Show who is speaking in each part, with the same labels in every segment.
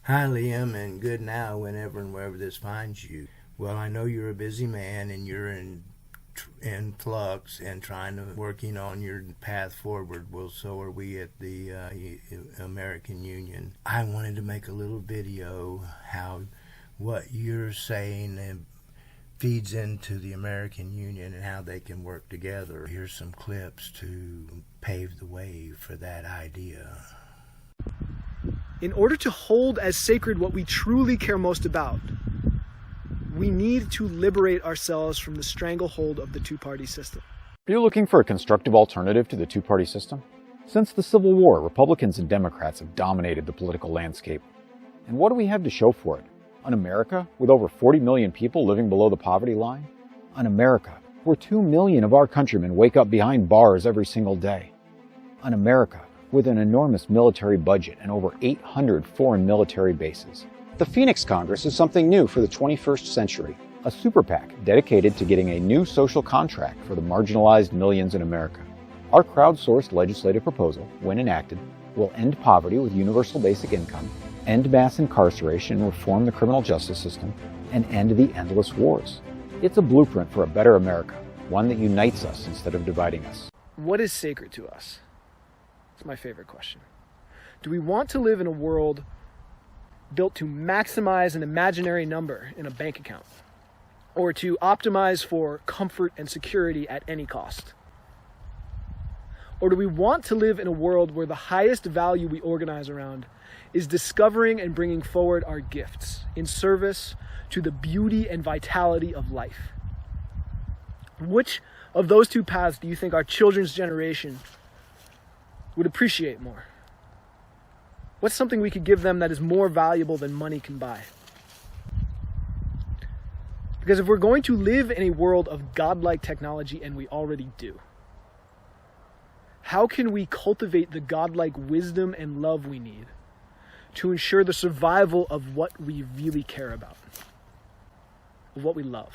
Speaker 1: Hi, Liam, and good now whenever and wherever this finds you. Well, I know you're a busy man and you're in flux and trying to working on your path forward. Well, so are we at the American Union. I wanted to make a little video how what you're saying feeds into the American Union and how they can work together. Here's some clips to pave the way for that idea.
Speaker 2: In order to hold as sacred what we truly care most about, we need to liberate ourselves from the stranglehold of the two-party system.
Speaker 3: Are you looking for a constructive alternative to the two-party system? Since the Civil War, Republicans and Democrats have dominated the political landscape. And what do we have to show for it? An America with over 40 million people living below the poverty line? An America where 2 million of our countrymen wake up behind bars every single day? An America with an enormous military budget and over 800 foreign military bases. The Phoenix Congress is something new for the 21st century, a super PAC dedicated to getting a new social contract for the marginalized millions in America. Our crowdsourced legislative proposal, when enacted, will end poverty with universal basic income, end mass incarceration, reform the criminal justice system, and end the endless wars. It's a blueprint for a better America, one that unites us instead of dividing us.
Speaker 2: What is sacred to us? It's my favorite question. Do we want to live in a world built to maximize an imaginary number in a bank account, or to optimize for comfort and security at any cost? Or do we want to live in a world where the highest value we organize around is discovering and bringing forward our gifts in service to the beauty and vitality of life? Which of those two paths do you think our children's generation would appreciate more? What's something we could give them that is more valuable than money can buy? Because if we're going to live in a world of godlike technology, and we already do, how can we cultivate the godlike wisdom and love we need to ensure the survival of what we really care about, of what we love?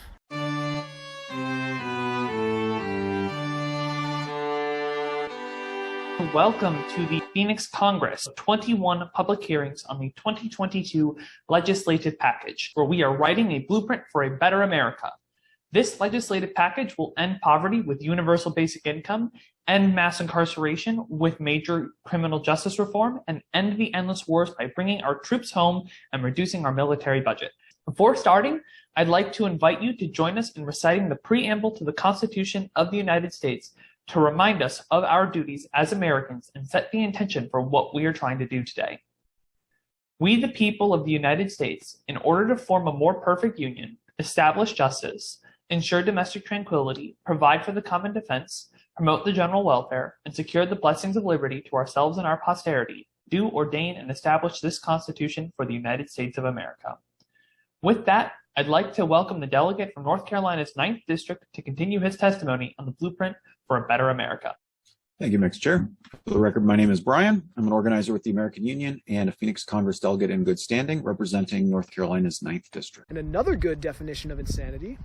Speaker 4: Welcome to the Phoenix Congress, 21 public hearings on the 2022 legislative package, where we are writing a blueprint for a better America. This legislative package will end poverty with universal basic income, end mass incarceration with major criminal justice reform, and end the endless wars by bringing our troops home and reducing our military budget. Before starting, I'd like to invite you to join us in reciting the preamble to the Constitution of the United States, to remind us of our duties as Americans and set the intention for what we are trying to do today. We, the people of the United States, in order to form a more perfect union, establish justice, ensure domestic tranquility, provide for the common defense, promote the general welfare, and secure the blessings of liberty to ourselves and our posterity, do ordain and establish this Constitution for the United States of America. With that, I'd like to welcome the delegate from North Carolina's 9th District to continue his testimony on the blueprint for a better America.
Speaker 5: Thank you, Mr. Chair. For the record, my name is Brian. I'm an organizer with the American Union and a Phoenix Congress delegate in good standing representing North Carolina's 9th District.
Speaker 2: And another good definition of insanity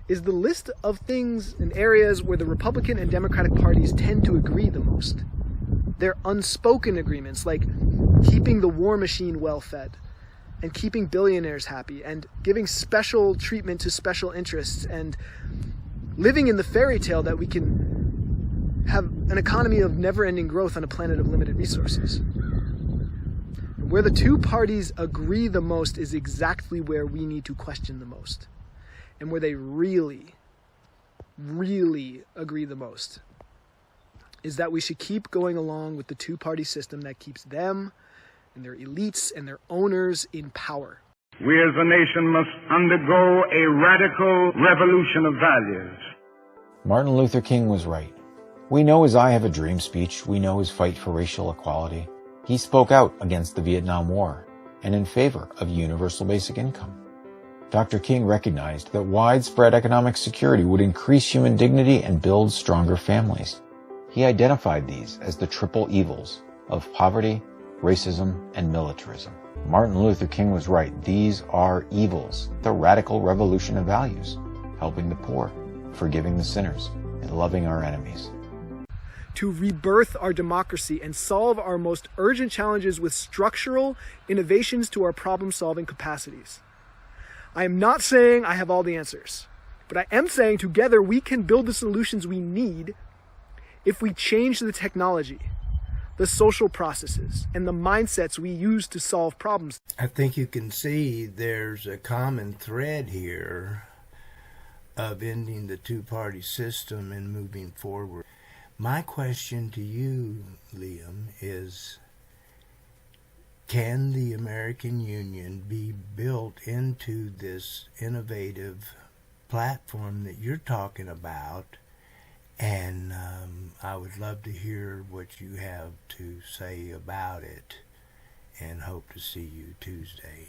Speaker 2: is the list of things and areas where the Republican and Democratic parties tend to agree the most. They're unspoken agreements like keeping the war machine well-fed, and keeping billionaires happy, and giving special treatment to special interests, and living in the fairy tale that we can have an economy of never-ending growth on a planet of limited resources. Where the two parties agree the most is exactly where we need to question the most, and where they really, really agree the most is that we should keep going along with the two-party system that keeps them and their elites and their owners in power.
Speaker 6: We as a nation must undergo a radical revolution of values.
Speaker 7: Martin Luther King was right. We know his I Have a Dream speech. We know his fight for racial equality. He spoke out against the Vietnam War and in favor of universal basic income. Dr. King recognized that widespread economic security would increase human dignity and build stronger families. He identified these as the triple evils of poverty, racism, and militarism. Martin Luther King was right. These are evils. The radical revolution of values, helping the poor, forgiving the sinners, and loving our enemies.
Speaker 2: to rebirth our democracy and solve our most urgent challenges with structural innovations to our problem-solving capacities. I am not saying I have all the answers, but I am saying together we can build the solutions we need if we change the technology, the social processes, and the mindsets we use to solve problems.
Speaker 1: I think you can see there's a common thread here of ending the two-party system and moving forward. My question to you, Liam, is can the American Union be built into this innovative platform that you're talking about? And I would love to hear what you have to say about it, and hope to see you Tuesday.